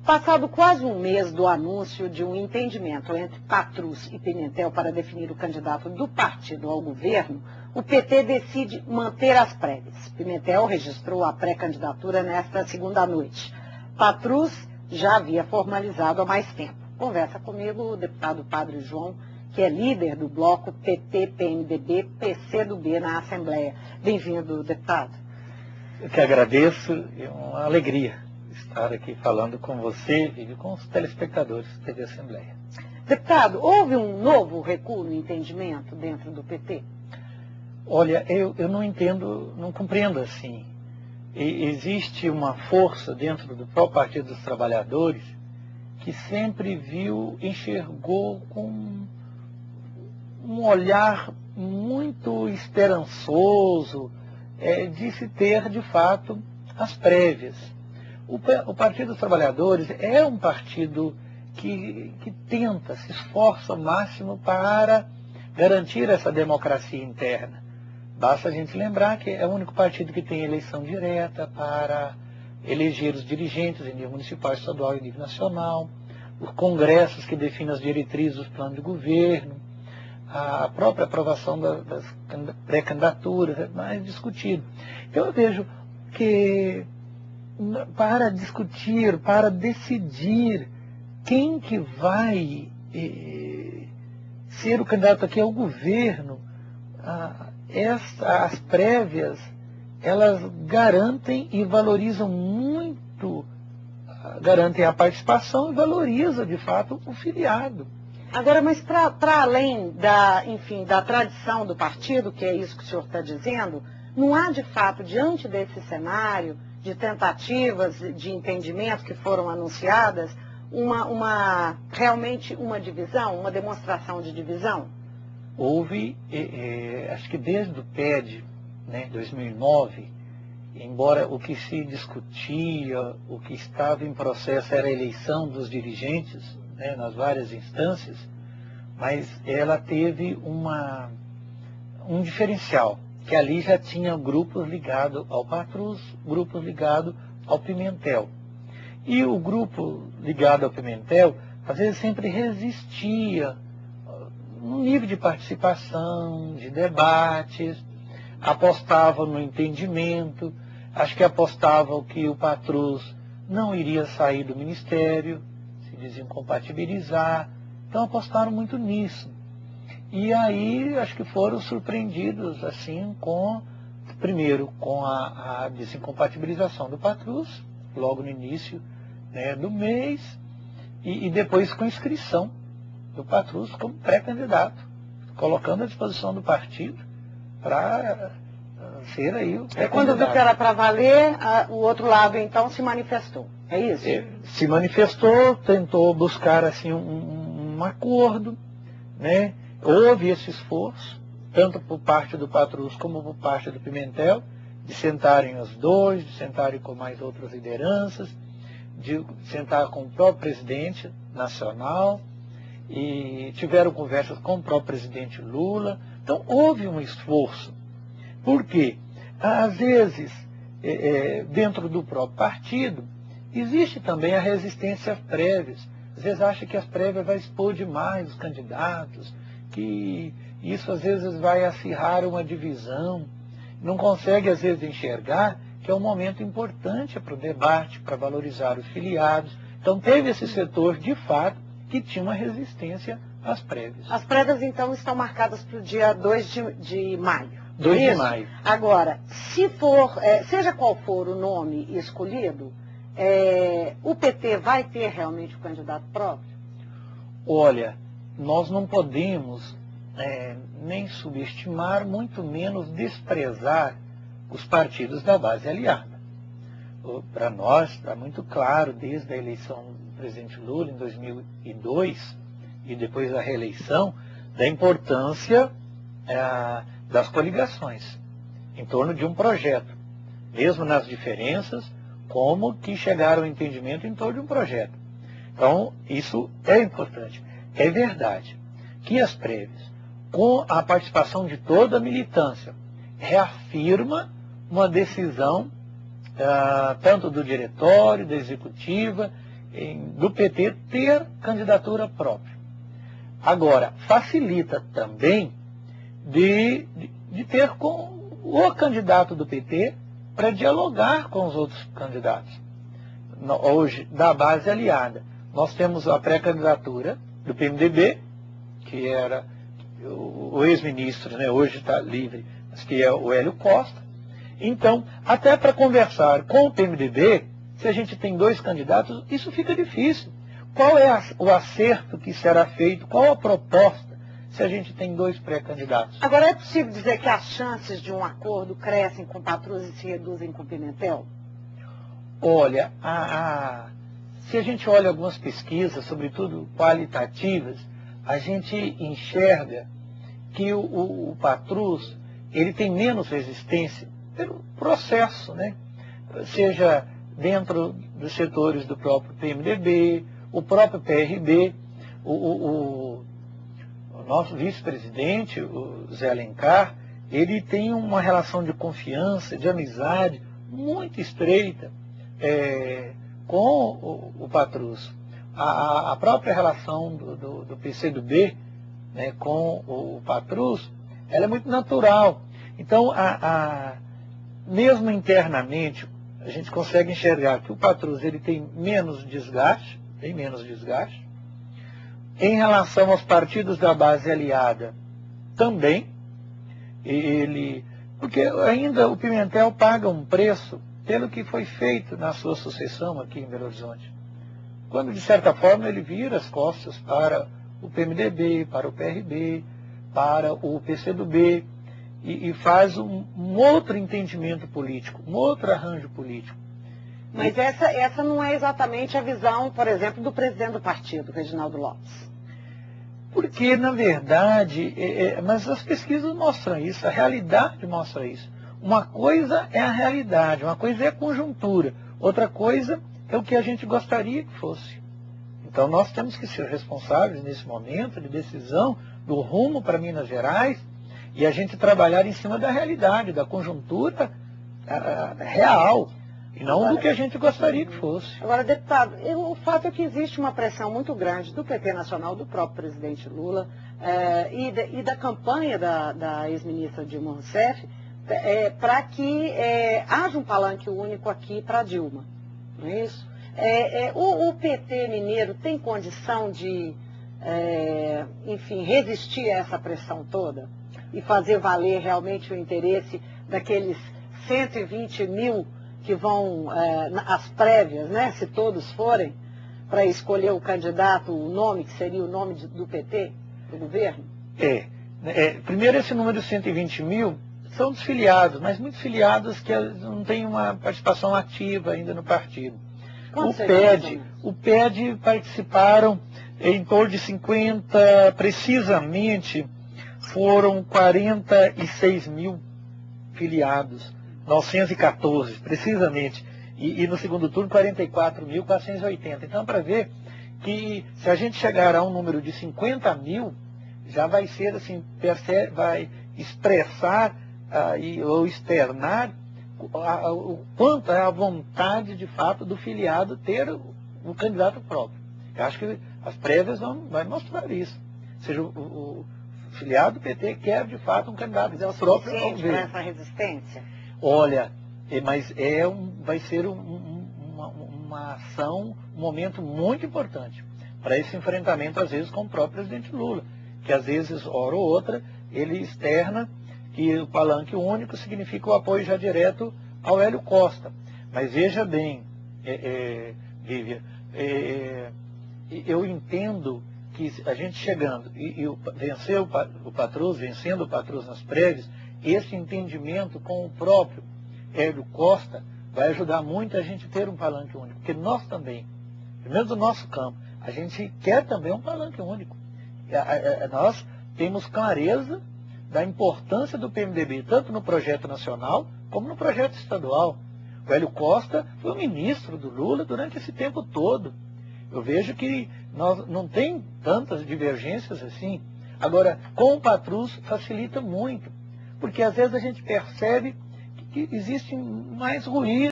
Passado quase um mês do anúncio de um entendimento entre Patrus e Pimentel para definir o candidato do partido ao governo, o PT decide manter as prévias. Pimentel registrou a pré-candidatura nesta segunda noite. Patrus já havia formalizado há mais tempo. Conversa comigo o deputado Padre João, que é líder do bloco PT-PMDB-PCdoB na Assembleia. Bem-vindo, deputado. Eu que agradeço, é uma alegria estar aqui falando com você e com os telespectadores da TV Assembleia. Deputado, houve um novo recuo no entendimento dentro do PT? Olha, eu não entendo, não compreendo assim. Existe uma força dentro do próprio Partido dos Trabalhadores que sempre enxergou com um olhar muito esperançoso de se ter, de fato, as prévias. O Partido dos Trabalhadores é um partido que tenta, se esforça ao máximo para garantir essa democracia interna. Basta a gente lembrar que é o único partido que tem eleição direta para eleger os dirigentes em nível municipal, estadual e nível nacional, os congressos que definem as diretrizes dos planos de governo, a própria aprovação das pré-candidaturas, é mais discutido. Então eu vejo que para discutir, para decidir quem que vai ser o candidato aqui ao governo, as prévias, elas garantem e valorizam muito, garantem a participação e valorizam, de fato, o filiado. Agora, mas para além da tradição do partido, que é isso que o senhor está dizendo, não há, de fato, diante desse cenário de tentativas de entendimento que foram anunciadas, realmente uma divisão, uma demonstração de divisão? Houve, acho que desde o PED, 2009, embora o que se discutia, o que estava em processo era a eleição dos dirigentes, nas várias instâncias, mas ela teve um diferencial, que ali já tinha grupos ligados ao Patrus, grupos ligados ao Pimentel. E o grupo ligado ao Pimentel, às vezes sempre resistia no nível de participação, de debates, apostavam no entendimento, acho que apostavam que o Patrus não iria sair do ministério, se desincompatibilizar, então apostaram muito nisso. E aí acho que foram surpreendidos assim primeiro com a desincompatibilização do Patrus, logo no início do mês, e depois com a inscrição do Patrus como pré-candidato, colocando à disposição do partido para ser aí o pré-candidato. Quando viu que era para valer, o outro lado então se manifestou, é isso? Se manifestou, tentou buscar assim um acordo, Houve esse esforço, tanto por parte do Patrus como por parte do Pimentel, de sentarem os dois, de sentarem com mais outras lideranças, de sentar com o próprio presidente nacional, e tiveram conversas com o próprio presidente Lula. Então houve um esforço. Por quê? Às vezes, dentro do próprio partido, existe também a resistência às prévias. Às vezes acha que as prévias vai expor demais os candidatos, que isso às vezes vai acirrar uma divisão. Não consegue às vezes enxergar que é um momento importante para o debate, para valorizar os filiados. Então teve esse setor, de fato, que tinha uma resistência às prévias. As prévias, então, estão marcadas para o dia 2 de maio. 2 de maio. Agora, se for, seja qual for o nome escolhido, o PT vai ter realmente o candidato próprio? Olha, nós não podemos nem subestimar, muito menos desprezar os partidos da base aliada. Para nós, está muito claro, desde a eleição do presidente Lula em 2002 e depois da reeleição, da importância das coligações em torno de um projeto, mesmo nas diferenças, como que chegaram ao entendimento em torno de um projeto. Então, isso é importante. É verdade que as prévias, com a participação de toda a militância, reafirma uma decisão tanto do diretório, da executiva do PT ter candidatura própria. Agora, facilita também de ter com o candidato do PT para dialogar com os outros candidatos. Hoje, da base aliada, nós temos a pré-candidatura do PMDB, que era o ex-ministro, né, hoje está livre, mas que é o Hélio Costa. Então, até para conversar com o PMDB, se a gente tem dois candidatos, isso fica difícil. Qual é o acerto que será feito? Qual a proposta se a gente tem dois pré-candidatos? Agora, é possível dizer que as chances de um acordo crescem com Patrus e se reduzem com Pimentel? Olha, se a gente olha algumas pesquisas, sobretudo qualitativas, a gente enxerga que o Patrus, ele tem menos resistência pelo processo, né? Seja dentro dos setores do próprio PMDB, o próprio PRB, o nosso vice-presidente, o Zé Alencar, ele tem uma relação de confiança, de amizade muito estreita com o Patrus. A própria relação do PCdoB, né, com o Patrus, ela é muito natural. Então, mesmo internamente, a gente consegue enxergar que o Patrus ele tem menos desgaste. Em relação aos partidos da base aliada, também. Porque ainda o Pimentel paga um preço pelo que foi feito na sua sucessão aqui em Belo Horizonte. Quando, de certa forma, ele vira as costas para o PMDB, para o PRB, para o PCdoB, e faz um outro entendimento político, um outro arranjo político. Mas essa não é exatamente a visão, por exemplo, do presidente do partido, Reginaldo Lopes. Porque, na verdade, mas as pesquisas mostram isso, a realidade mostra isso. Uma coisa é a realidade, uma coisa é a conjuntura, outra coisa é o que a gente gostaria que fosse. Então nós temos que ser responsáveis nesse momento de decisão do rumo para Minas Gerais e a gente trabalhar em cima da realidade, da conjuntura real. E não do que a gente gostaria que fosse. Agora, deputado, o fato é que existe uma pressão muito grande do PT Nacional, do próprio presidente Lula, e da campanha da ex-ministra Dilma Rousseff, para que haja um palanque único aqui para Dilma. Não é isso? O PT mineiro tem condição de, enfim, resistir a essa pressão toda e fazer valer realmente o interesse daqueles 120 mil que vão às prévias, né, se todos forem, para escolher o candidato, o nome que seria o nome do PT, do governo? Primeiro, esse número de 120 mil são dos filiados, mas muitos filiados que não têm uma participação ativa ainda no partido. O PED participaram em torno de 50, precisamente foram 46 mil filiados. 914, precisamente, e no segundo turno 44.480. Então, para ver que se a gente chegar a um número de 50 mil, já vai ser assim, vai expressar ou externar o quanto é a vontade, de fato, do filiado ter o candidato próprio. Eu acho que as prévias vão mostrar isso. Ou seja, o filiado do PT quer, de fato, um candidato próprio ao governo. Essa resistência? Olha, mas vai ser uma ação, um momento muito importante para esse enfrentamento, às vezes, com o próprio presidente Lula, que às vezes, hora ou outra, ele externa que o palanque único significa o apoio já direto ao Hélio Costa. Mas veja bem, Vivian, eu entendo que a gente chegando e vencer o Patrus, vencendo o Patrus nas prévias, esse entendimento com o próprio Hélio Costa vai ajudar muito a gente ter um palanque único. Porque nós também, pelo menos no nosso campo, a gente quer também um palanque único. Nós temos clareza da importância do PMDB, tanto no projeto nacional como no projeto estadual. O Hélio Costa foi o ministro do Lula durante esse tempo todo. Eu vejo que nós não tem tantas divergências assim. Agora, com o Patrus facilita muito. Porque às vezes a gente percebe que existe mais ruído.